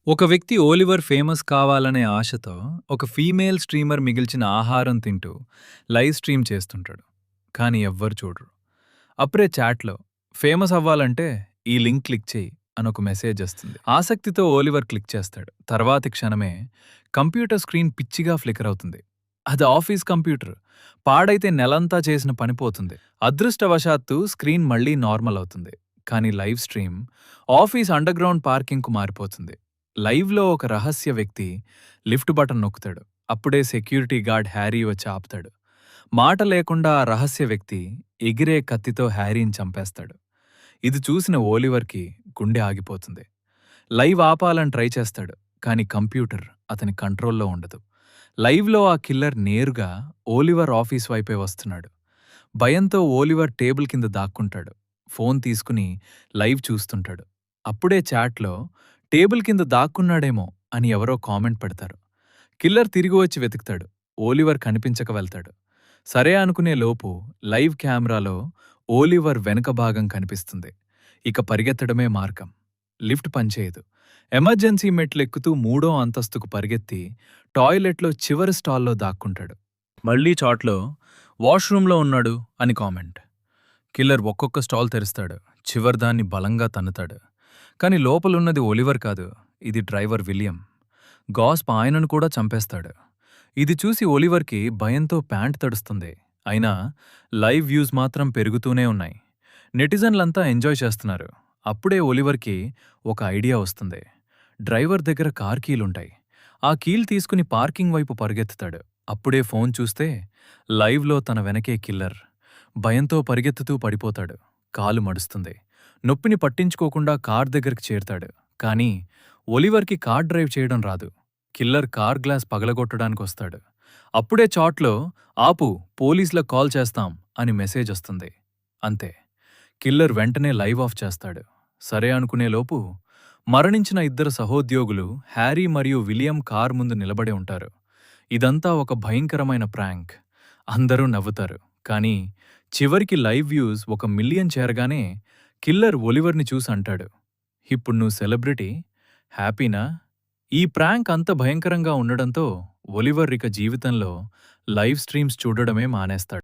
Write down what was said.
ఒక వ్యక్తి Oliver famous కావాలనే ఆశతో ఒక ఫీమేల్ స్ట్రీమర్ మిగిల్చిన ఆహారం తింటూ లైవ్ స్ట్రీమ్ చేస్తుంటాడు. కానీ ఎవ్వరు చూడరు. అప్పుడే చాట్లో ఫేమస్ అవ్వాలంటే ఈ లింక్ క్లిక్ చేయి అని ఒక మెసేజ్ వస్తుంది. ఆసక్తితో ఓలివర్ క్లిక్ చేస్తాడు. తర్వాతి క్షణమే కంప్యూటర్ స్క్రీన్ పిచ్చిగా ఫ్లికర్ అవుతుంది. అది ఆఫీస్ కంప్యూటర్. పాడైతే నెలంతా చేసిన పని పోతుంది. అదృష్టవశాత్తు స్క్రీన్ మళ్లీ నార్మల్ అవుతుంది. కానీ లైవ్ స్ట్రీమ్ ఆఫీస్ అండర్గ్రౌండ్ పార్కింగ్కు మారిపోతుంది. లైవ్లో ఒక రహస్య వ్యక్తి లిఫ్ట్ బటన్ నొక్కుతాడు. అప్పుడే సెక్యూరిటీ గార్డ్ హ్యారీ వచ్చి ఆపుతాడు. మాట లేకుండా ఆ రహస్య వ్యక్తి ఎగిరే కత్తితో హ్యారీని చంపేస్తాడు. ఇది చూసిన ఓలివర్కి గుండె ఆగిపోతుంది. లైవ్ ఆపాలని ట్రై చేస్తాడు. కానీ కంప్యూటర్ అతని కంట్రోల్లో ఉండదు. లైవ్లో ఆ కిల్లర్ నేరుగా ఓలివర్ ఆఫీస్ వైపే వస్తున్నాడు. భయంతో ఓలివర్ టేబుల్ కింద దాక్కుంటాడు. ఫోన్ తీసుకుని లైవ్ చూస్తుంటాడు. అప్పుడే చాట్లో టేబుల్ కింద దాక్కున్నాడేమో అని ఎవరో కామెంట్ పెడతారు. కిల్లర్ తిరిగి వచ్చి వెతుకుతాడు. ఓలివర్ కనిపించక వెళ్తాడు. సరే అనుకునే లోపు లైవ్ కెమెరాలో ఓలివర్ వెనుక భాగం కనిపిస్తుంది. ఇక పరిగెత్తడమే మార్గం. లిఫ్ట్ పనిచేయదు. ఎమర్జెన్సీ మెట్లెక్కుతూ 3వ అంతస్తుకు పరిగెత్తి టాయిలెట్లో చివరి స్టాల్లో దాక్కుంటాడు. మళ్లీ చాట్లో వాష్రూంలో ఉన్నాడు అని కామెంట్. కిల్లర్ ఒక్కొక్క స్టాల్ తెరుస్తాడు. చివర్దాన్ని బలంగా తన్నుతాడు. కాని లోపలున్నది ఒలివర్ కాదు, ఇది డ్రైవర్ విలియం. గాస్ప్ ఆయనను కూడా చంపేస్తాడు. ఇది చూసి ఒలివర్కి భయంతో ప్యాంట్ తడుస్తుంది. అయినా లైవ్ వ్యూస్ మాత్రం పెరుగుతూనే ఉన్నాయి. నెటిజన్లంతా ఎంజాయ్ చేస్తున్నారు. అప్పుడే ఒలివర్కి ఒక ఐడియా వస్తుంది. డ్రైవర్ దగ్గర కార్ కీలుంటాయి. ఆ కీల్ తీసుకుని పార్కింగ్ వైపు పరుగెత్తుతాడు. అప్పుడే ఫోన్ చూస్తే లైవ్లో తన వెనకే కిల్లర్. భయంతో పరిగెత్తుతూ పడిపోతాడు. కాలు మడుస్తుంది. నొప్పిని పట్టించుకోకుండా కార్ దగ్గరికి చేరుతాడు. కానీ ఒలివర్కి కార్ డ్రైవ్ చేయడం రాదు. కిల్లర్ కార్ గ్లాస్ పగలగొట్టడానికొస్తాడు. అప్పుడే చాట్లో ఆపు, పోలీసులకు కాల్ చేస్తాం అని మెసేజ్ వస్తుంది. అంతే, కిల్లర్ వెంటనే లైవ్ ఆఫ్ చేస్తాడు. సరే అనుకునేలోపు మరణించిన 2 సహోద్యోగులు హ్యారీ మరియు విలియం కార్ ముందు నిలబడి ఉంటారు. ఇదంతా ఒక భయంకరమైన ప్రాంక్. అందరూ నవ్వుతారు. కానీ చివరికి లైవ్ వ్యూస్ 1 మిలియన్ చేరగానే కిల్లర్ ఒలివర్ని చూసి అంటాడు, ఇప్పుడు నువ్వు సెలబ్రిటీ, హ్యాపీనా? ఈ ప్రాంక్ అంత భయంకరంగా ఉండడంతో ఒలివర్ ఇక జీవితంలో లైవ్ స్ట్రీమ్స్ చూడడమే మానేస్తాడు.